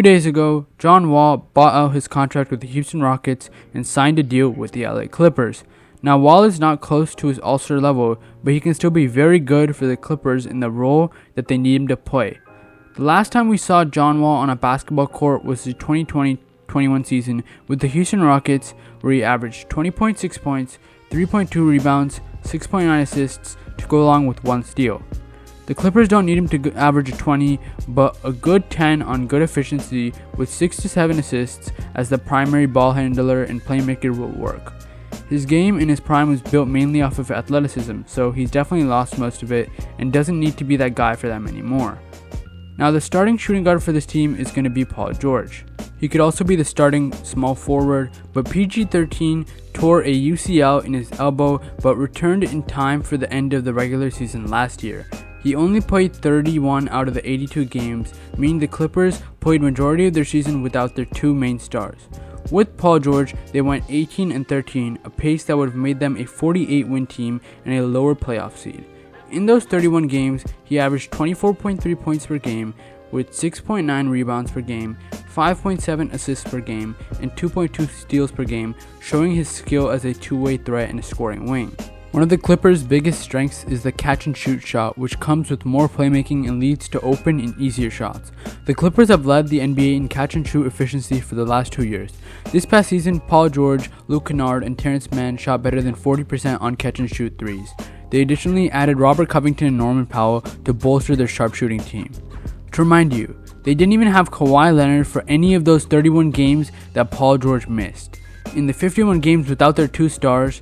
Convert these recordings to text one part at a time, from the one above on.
days ago, John Wall bought out his contract with the Houston Rockets and signed a deal with the LA Clippers. Now, Wall is not close to his all-star level, but he can still be very good for the Clippers in the role that they need him to play. The last time we saw John Wall on a basketball court was the 2020-21 season with the Houston Rockets, where he averaged 20.6 points, 3.2 rebounds, 6.9 assists to go along with 1 steal. The Clippers don't need him to average a 20, but a good 10 on good efficiency with 6 to 7 assists as the primary ball handler and playmaker will work. His game in his prime was built mainly off of athleticism, so he's definitely lost most of it and doesn't need to be that guy for them anymore. Now the starting shooting guard for this team is going to be Paul George. He could also be the starting small forward, but PG-13 tore a UCL in his elbow but returned in time for the end of the regular season last year. He only played 31 out of the 82 games, meaning the Clippers played majority of their season without their 2 main stars. With Paul George, they went 18-13, a pace that would have made them a 48-win team and a lower playoff seed. In those 31 games, he averaged 24.3 points per game, with 6.9 rebounds per game, 5.7 assists per game, and 2.2 steals per game, showing his skill as a two-way threat and a scoring wing. One of the Clippers' biggest strengths is the catch-and-shoot shot, which comes with more playmaking and leads to open and easier shots. The Clippers have led the NBA in catch-and-shoot efficiency for the last 2 years. This past season, Paul George, Leonard, and Terrence Mann shot better than 40% on catch-and-shoot threes. They additionally added Robert Covington and Norman Powell to bolster their sharpshooting team. To remind you, they didn't even have Kawhi Leonard for any of those 31 games that Paul George missed. In the 51 games without their 2 stars,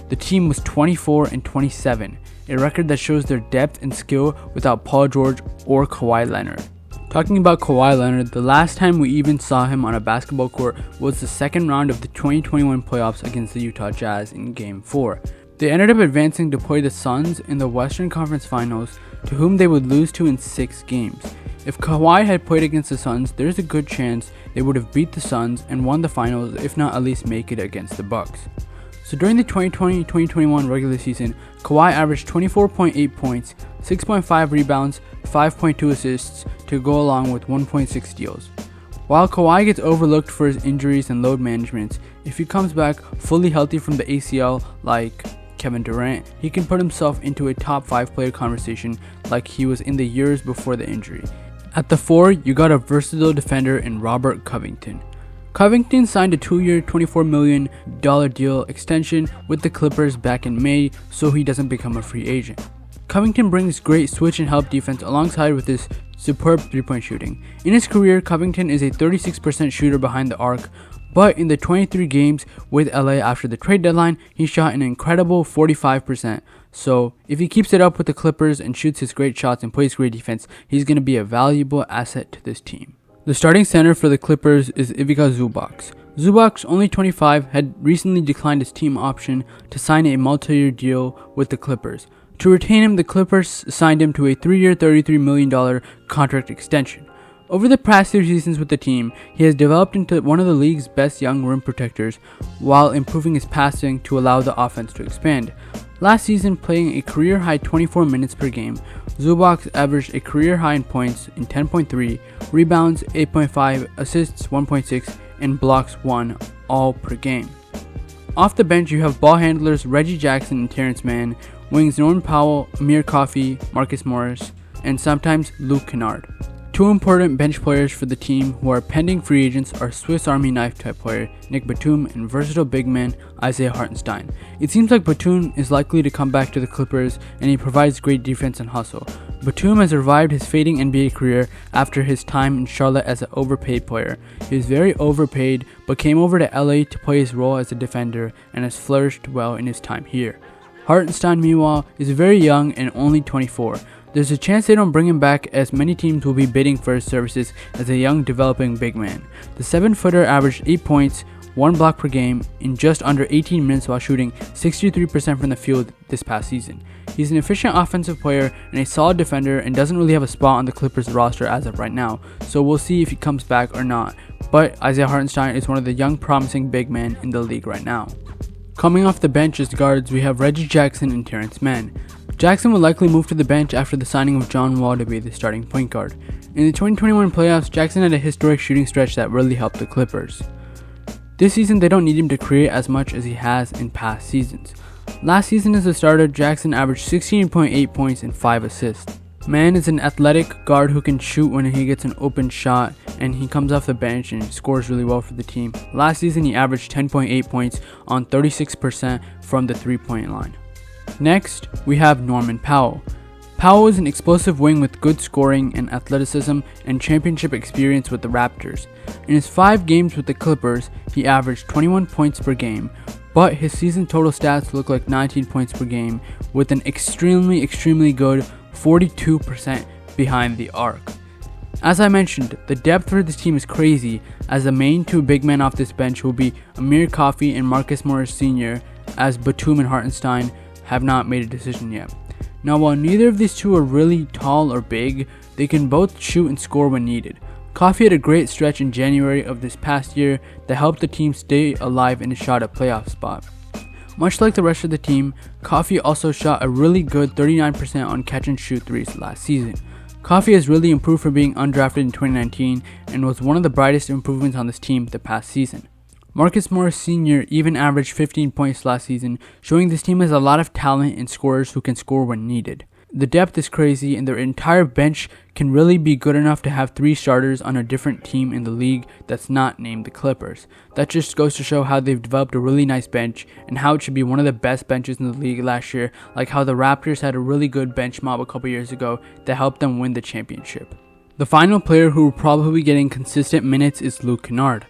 the team was 24-27, a record that shows their depth and skill without Paul George or Kawhi Leonard. Talking about Kawhi Leonard, the last time we even saw him on a basketball court was the second round of the 2021 playoffs against the Utah Jazz in Game 4. They ended up advancing to play the Suns in the Western Conference Finals, to whom they would lose to in 6 games. If Kawhi had played against the Suns, there's a good chance they would have beat the Suns and won the finals, if not at least make it against the Bucks. So during the 2020-2021 regular season, Kawhi averaged 24.8 points, 6.5 rebounds, 5.2 assists to go along with 1.6 steals. While Kawhi gets overlooked for his injuries and load management, if he comes back fully healthy from the ACL like Kevin Durant, he can put himself into a top 5 player conversation like he was in the years before the injury. At the 4, you got a versatile defender in Robert Covington. Covington signed a 2-year, $24 million deal extension with the Clippers back in May, so he doesn't become a free agent. Covington brings great switch and help defense alongside with his superb 3-point shooting. In his career, Covington is a 36% shooter behind the arc, but in the 23 games with LA after the trade deadline, he shot an incredible 45%. So if he keeps it up with the Clippers and shoots his great shots and plays great defense, he's going to be a valuable asset to this team. The starting center for the Clippers is Ivica Zubac. Zubac, only 25, had recently declined his team option to sign a multi-year deal with the Clippers. To retain him, the Clippers signed him to a 3-year, $33 million contract extension. Over the past 2 seasons with the team, he has developed into one of the league's best young rim protectors while improving his passing to allow the offense to expand. Last season, playing a career-high 24 minutes per game, Zubac averaged a career-high in points in 10.3, rebounds 8.5, assists 1.6, and blocks 1, all per game. Off the bench, you have ball handlers Reggie Jackson and Terrence Mann, wings Norman Powell, Amir Coffey, Marcus Morris, and sometimes Leonard. 2 important bench players for the team who are pending free agents are Swiss Army knife type player Nick Batum and versatile big man Isaiah Hartenstein. It seems like Batum is likely to come back to the Clippers, and he provides great defense and hustle. Batum has revived his fading NBA career after his time in Charlotte as an overpaid player. He was very overpaid, but came over to LA to play his role as a defender and has flourished well in his time here. Hartenstein, meanwhile, is very young and only 24. There's a chance they don't bring him back, as many teams will be bidding for his services as a young developing big man. The 7-footer averaged 8 points, 1 block per game in just under 18 minutes while shooting 63% from the field this past season. He's an efficient offensive player and a solid defender and doesn't really have a spot on the Clippers roster as of right now, so we'll see if he comes back or not. But Isaiah Hartenstein is one of the young promising big men in the league right now. Coming off the bench as guards, we have Reggie Jackson and Terrence Mann. Jackson will likely move to the bench after the signing of John Wall to be the starting point guard. In the 2021 playoffs, Jackson had a historic shooting stretch that really helped the Clippers. This season, they don't need him to create as much as he has in past seasons. Last season as a starter, Jackson averaged 16.8 points and 5 assists. Man is an athletic guard who can shoot when he gets an open shot, and he comes off the bench and scores really well for the team. Last season, he averaged 10.8 points on 36% from the three-point line. Next, we have Norman Powell. Powell is an explosive wing with good scoring and athleticism and championship experience with the Raptors. In his 5 games with the Clippers, he averaged 21 points per game, but his season total stats look like 19 points per game with an extremely good 42% behind the arc. As I mentioned, the depth for this team is crazy, as the main 2 big men off this bench will be Amir Coffey and Marcus Morris Sr., as Batum and Hartenstein have not made a decision yet. Now, while neither of these 2 are really tall or big, they can both shoot and score when needed. Coffey had a great stretch in January of this past year that helped the team stay alive in a shot at playoff spot. Much like the rest of the team, Coffey also shot a really good 39% on catch and shoot threes last season. Coffey has really improved from being undrafted in 2019 and was one of the brightest improvements on this team the past season. Marcus Morris Sr. even averaged 15 points last season, showing this team has a lot of talent and scorers who can score when needed. The depth is crazy, and their entire bench can really be good enough to have 3 starters on a different team in the league that's not named the Clippers. That just goes to show how they've developed a really nice bench and how it should be one of the best benches in the league last year, like how the Raptors had a really good bench mob a couple years ago that helped them win the championship. The final player who will probably be getting consistent minutes is Luke Kennard.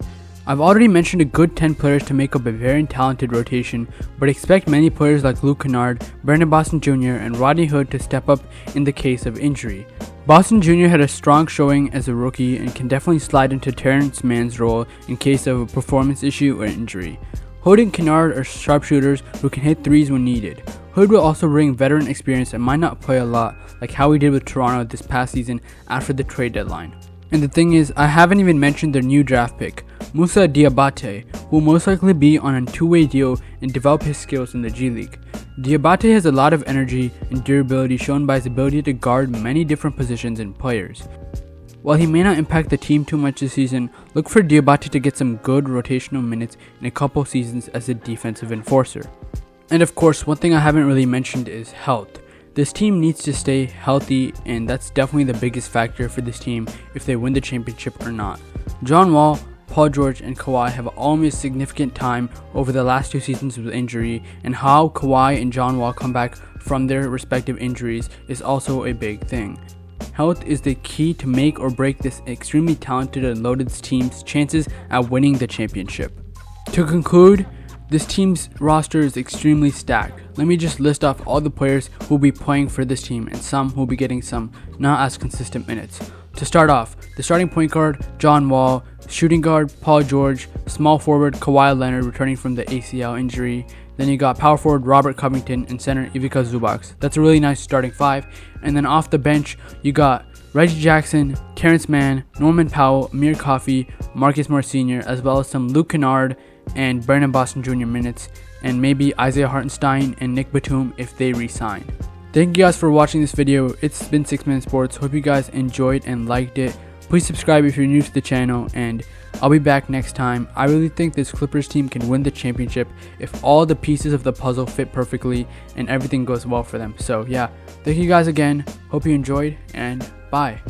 I've already mentioned a good 10 players to make up a very talented rotation, but expect many players like Luke Kennard, Brandon Boston Jr., and Rodney Hood to step up in the case of injury. Boston Jr. had a strong showing as a rookie and can definitely slide into Terrence Mann's role in case of a performance issue or injury. Hood and Kennard are sharpshooters who can hit threes when needed. Hood will also bring veteran experience and might not play a lot, like how he did with Toronto this past season after the trade deadline. And the thing is, I haven't even mentioned their new draft pick, Moussa Diabate, who will most likely be on a 2-way deal and develop his skills in the G League. Diabate has a lot of energy and durability shown by his ability to guard many different positions and players. While he may not impact the team too much this season, look for Diabate to get some good rotational minutes in a couple seasons as a defensive enforcer. And of course, one thing I haven't really mentioned is health. This team needs to stay healthy, and that's definitely the biggest factor for this team if they win the championship or not. John Wall, Paul George, and Kawhi have all missed significant time over the last 2 seasons with injury, and how Kawhi and John Wall come back from their respective injuries is also a big thing. Health is the key to make or break this extremely talented and loaded team's chances at winning the championship. To conclude, this team's roster is extremely stacked. Let me just list off all the players who will be playing for this team and some who will be getting some not as consistent minutes. To start off, the starting point guard, John Wall, shooting guard, Paul George, small forward, Kawhi Leonard returning from the ACL injury. Then you got power forward, Robert Covington, and center, Ivica Zubac. That's a really nice starting 5. And then off the bench, you got Reggie Jackson, Terrence Mann, Norman Powell, Amir Coffey, Marcus Morris Sr., as well as some Luke Kennard and Brandon Boston Jr. minutes, and maybe Isaiah Hartenstein and Nick Batum if they re-sign. Thank you guys for watching this video. It's been 6 Minute Sports. Hope you guys enjoyed and liked it. Please subscribe if you're new to the channel, and I'll be back next time. I really think this Clippers team can win the championship if all the pieces of the puzzle fit perfectly and everything goes well for them. So yeah, thank you guys again. Hope you enjoyed, and bye.